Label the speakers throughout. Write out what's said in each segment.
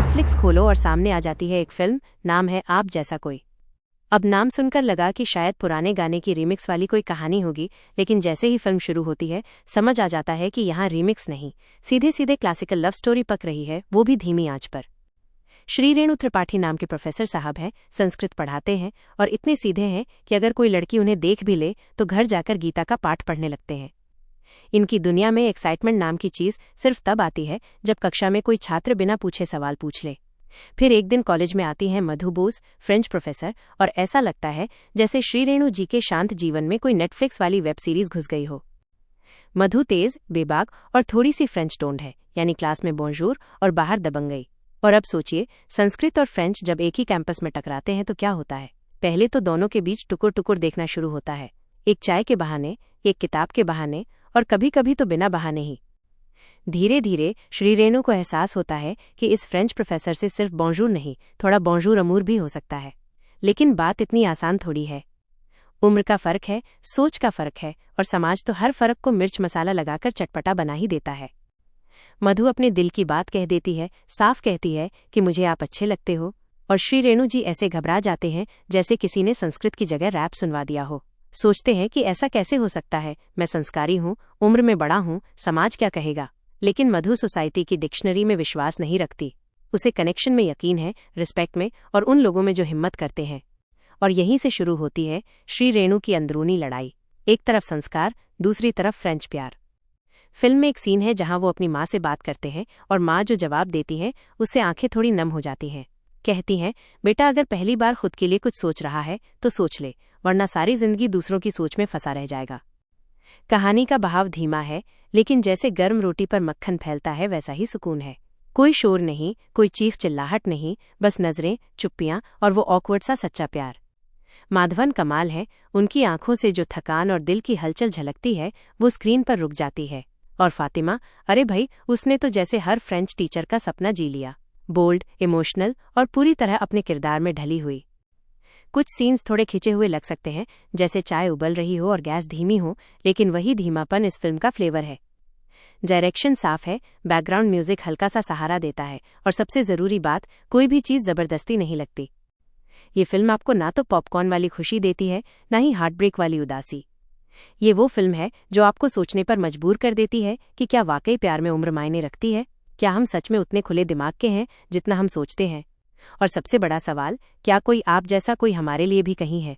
Speaker 1: Netflix खोलो और सामने आ जाती है एक फिल्म, नाम है आप जैसा कोई। अब नाम सुनकर लगा कि शायद पुराने गाने की रीमिक्स वाली कोई कहानी होगी, लेकिन जैसे ही फिल्म शुरू होती है समझ आ जाता है कि यहाँ रीमिक्स नहीं, सीधे सीधे क्लासिकल लव स्टोरी पक रही है, वो भी धीमी आंच पर। श्री रेणु त्रिपाठी नाम के प्रोफेसर साहब हैं, संस्कृत पढ़ाते हैं और इतने सीधे हैं कि अगर कोई लड़की उन्हें देख भी ले तो घर जाकर गीता का पाठ पढ़ने लगते हैं। इनकी दुनिया में एक्साइटमेंट नाम की चीज़ सिर्फ तब आती है जब कक्षा में कोई छात्र बिना पूछे सवाल पूछ ले। फिर एक दिन कॉलेज में आती हैं मधु बोस, फ्रेंच प्रोफेसर, और ऐसा लगता है जैसे श्री रेणु जी के शांत जीवन में कोई नेटफ्लिक्स वाली वेब सीरीज घुस गई हो। मधु तेज, बेबाक और थोड़ी सी फ्रेंच टोन्ड है, यानी क्लास में बोंजूर और बाहर दबंगई। और अब सोचिए, संस्कृत और फ्रेंच जब एक ही कैंपस में टकराते हैं तो क्या होता है। पहले तो दोनों के बीच टुकुर टुकुर देखना शुरू होता है, एक चाय के बहाने, एक किताब के बहाने, और कभी कभी तो बिना बहाने ही। धीरे धीरे श्री रेणु को एहसास होता है कि इस फ्रेंच प्रोफेसर से सिर्फ बोंजूर नहीं, थोड़ा बोंजूर अमूर भी हो सकता है। लेकिन बात इतनी आसान थोड़ी है। उम्र का फर्क है, सोच का फर्क है, और समाज तो हर फर्क को मिर्च मसाला लगाकर चटपटा बना ही देता है। मधु अपने दिल की बात कह देती है, साफ कहती है कि मुझे आप अच्छे लगते हो, और श्री रेणु जी ऐसे घबरा जाते हैं जैसे किसी ने संस्कृत की जगह रैप सुनवा दिया हो। सोचते हैं कि ऐसा कैसे हो सकता है, मैं संस्कारी हूँ, उम्र में बड़ा हूँ, समाज क्या कहेगा। लेकिन मधु सोसाइटी की डिक्शनरी में विश्वास नहीं रखती, उसे कनेक्शन में यकीन है, रिस्पेक्ट में, और उन लोगों में जो हिम्मत करते हैं। और यहीं से शुरू होती है श्री रेणु की अंदरूनी लड़ाई, एक तरफ संस्कार, दूसरी तरफ फ्रेंच प्यार। फिल्म में एक सीन है जहां वो अपनी माँ से बात करते हैं और माँ जो जवाब देती है उससे आंखें थोड़ी नम हो जाती हैं। कहती हैं, बेटा अगर पहली बार खुद के लिए कुछ सोच रहा है तो सोच ले, वरना सारी जिंदगी दूसरों की सोच में फंसा रह जाएगा। कहानी का बहाव धीमा है, लेकिन जैसे गर्म रोटी पर मक्खन फैलता है वैसा ही सुकून है। कोई शोर नहीं, कोई चीख चिल्लाहट नहीं, बस नजरें, चुप्पियां और वो ऑकवर्ड सा सच्चा प्यार। माधवन कमाल है, उनकी आंखों से जो थकान और दिल की हलचल झलकती है वो स्क्रीन पर रुक जाती है। और फातिमा, अरे भाई, उसने तो जैसे हर फ्रेंच टीचर का सपना जी लिया, बोल्ड, इमोशनल और पूरी तरह अपने किरदार में ढली हुई। कुछ सीन्स थोड़े खिंचे हुए लग सकते हैं, जैसे चाय उबल रही हो और गैस धीमी हो, लेकिन वही धीमापन इस फिल्म का फ्लेवर है। डायरेक्शन साफ है, बैकग्राउंड म्यूजिक हल्का सा सहारा देता है, और सबसे जरूरी बात, कोई भी चीज़ जबरदस्ती नहीं लगती। ये फिल्म आपको ना तो पॉपकॉर्न वाली खुशी देती है, ना ही हार्टब्रेक वाली उदासी। ये वो फिल्म है जो आपको सोचने पर मजबूर कर देती है कि क्या वाकई प्यार में उम्र मायने रखती है, क्या हम सच में उतने खुले दिमाग के हैं जितना हम सोचते हैं। और सबसे बड़ा सवाल, क्या कोई आप जैसा कोई हमारे लिए भी कहीं है।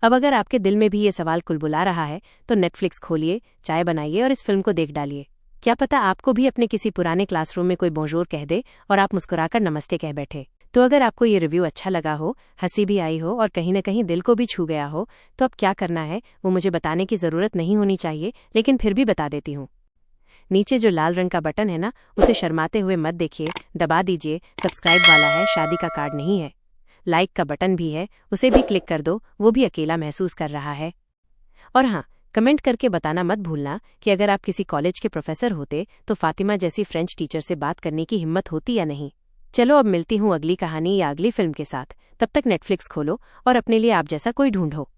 Speaker 1: अब अगर आपके दिल में भी ये सवाल कुलबुला रहा है तो नेटफ्लिक्स खोलिए, चाय बनाइए और इस फिल्म को देख डालिए। क्या पता आपको भी अपने किसी पुराने क्लासरूम में कोई बोंजोर कह दे और आप मुस्कुराकर नमस्ते कह बैठे। तो अगर आपको ये रिव्यू अच्छा लगा हो, हंसी भी आई हो और कहीं न कहीं दिल को भी छू गया हो, तो अब क्या करना है वो मुझे बताने की ज़रूरत नहीं होनी चाहिए, लेकिन फिर भी बता देती हूँ। नीचे जो लाल रंग का बटन है ना, उसे शर्माते हुए मत देखिए, दबा दीजिए। सब्सक्राइब वाला है, शादी का कार्ड नहीं है। लाइक का बटन भी है, उसे भी क्लिक कर दो, वो भी अकेला महसूस कर रहा है। और हाँ, कमेंट करके बताना मत भूलना कि अगर आप किसी कॉलेज के प्रोफेसर होते तो फातिमा जैसी फ्रेंच टीचर से बात करने की हिम्मत होती या नहीं। चलो अब मिलती हूँ अगली कहानी या अगली फिल्म के साथ। तब तक नेटफ्लिक्स खोलो और अपने लिए आप जैसा कोई ढूंढो।